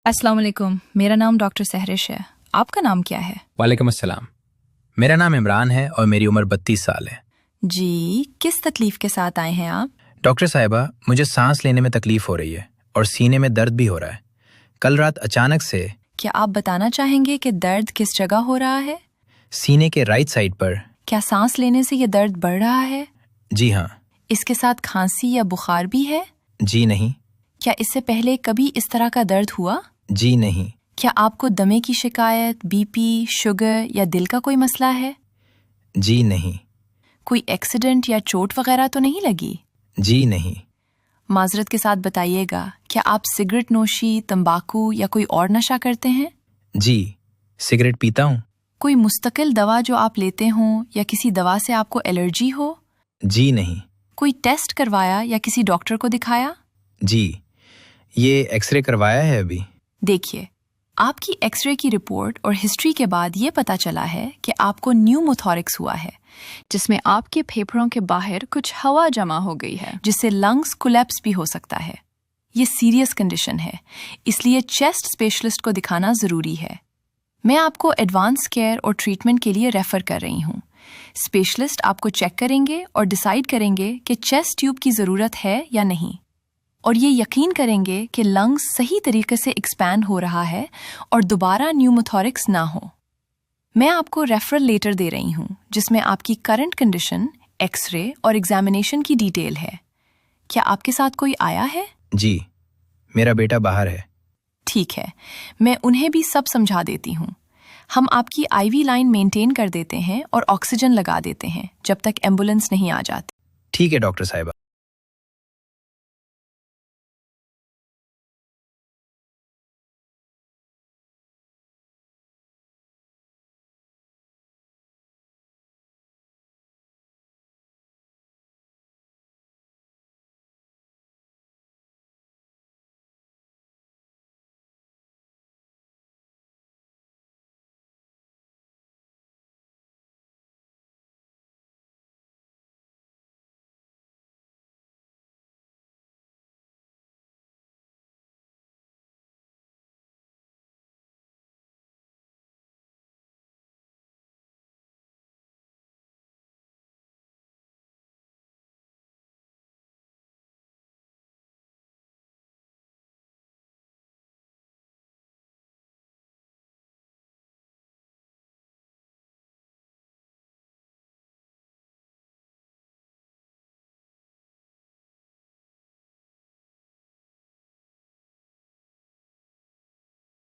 अस्सलाम वालेकुम, मेरा नाम डॉक्टर सहरिश है। आपका नाम क्या है? वालेकुम अस्सलाम। मेरा नाम इमरान है और मेरी उम्र 32 साल है। जी, किस तकलीफ के साथ आए हैं आप? डॉक्टर साहिबा, मुझे सांस लेने में तकलीफ हो रही है और सीने में दर्द भी हो रहा है। कल रात अचानक से क्या आप बताना चाहेंगे कि दर्द किस जगह हो रहा है? सीने के राइट साइड पर। क्या सांस लेने से ये दर्द बढ़ रहा है? जी हाँ। इसके साथ खांसी या बुखार भी है? जी नहीं। क्या इससे पहले कभी इस तरह का दर्द हुआ? जी नहीं। क्या आपको दमे की शिकायत, बीपी, शुगर या दिल का कोई मसला है? जी नहीं। कोई एक्सीडेंट या चोट वगैरह तो नहीं लगी? जी नहीं। माजरत के साथ बताइएगा, क्या आप सिगरेट नोशी, तंबाकू या कोई और नशा करते हैं? जी, सिगरेट पीता हूँ। कोई मुस्तकिल दवा जो आप लेते हों या किसी दवा से आपको एलर्जी हो? जी नहीं। कोई टेस्ट करवाया या किसी डॉक्टर को दिखाया? जी, ये एक्सरे करवाया है अभी। देखिए, आपकी एक्सरे की रिपोर्ट और हिस्ट्री के बाद ये पता चला है कि आपको न्यूमोथोरिक्स हुआ है, जिसमें आपके फेफड़ों के बाहर कुछ हवा जमा हो गई है, जिससे लंग्स कोलैप्स भी हो सकता है। ये सीरियस कंडीशन है, इसलिए चेस्ट स्पेशलिस्ट को दिखाना ज़रूरी है। मैं आपको एडवांस केयर और ट्रीटमेंट के लिए रेफ़र कर रही हूँ। स्पेशलिस्ट आपको चेक करेंगे और डिसाइड करेंगे कि चेस्ट ट्यूब की ज़रूरत है या नहीं, और ये यकीन करेंगे कि लंग्स सही तरीके से एक्सपैंड हो रहा है और दोबारा न्यूमोथोरिक्स ना हो। मैं आपको रेफरल लेटर दे रही हूँ, जिसमें आपकी करंट कंडीशन, एक्सरे और एग्जामिनेशन की डिटेल है। क्या आपके साथ कोई आया है? जी, मेरा बेटा बाहर है। ठीक है, मैं उन्हें भी सब समझा देती हूँ। हम आपकी आईवी लाइन मेंटेन कर देते हैं और ऑक्सीजन लगा देते हैं जब तक एम्बुलेंस नहीं आ जाती। ठीक है डॉक्टर साहिबा।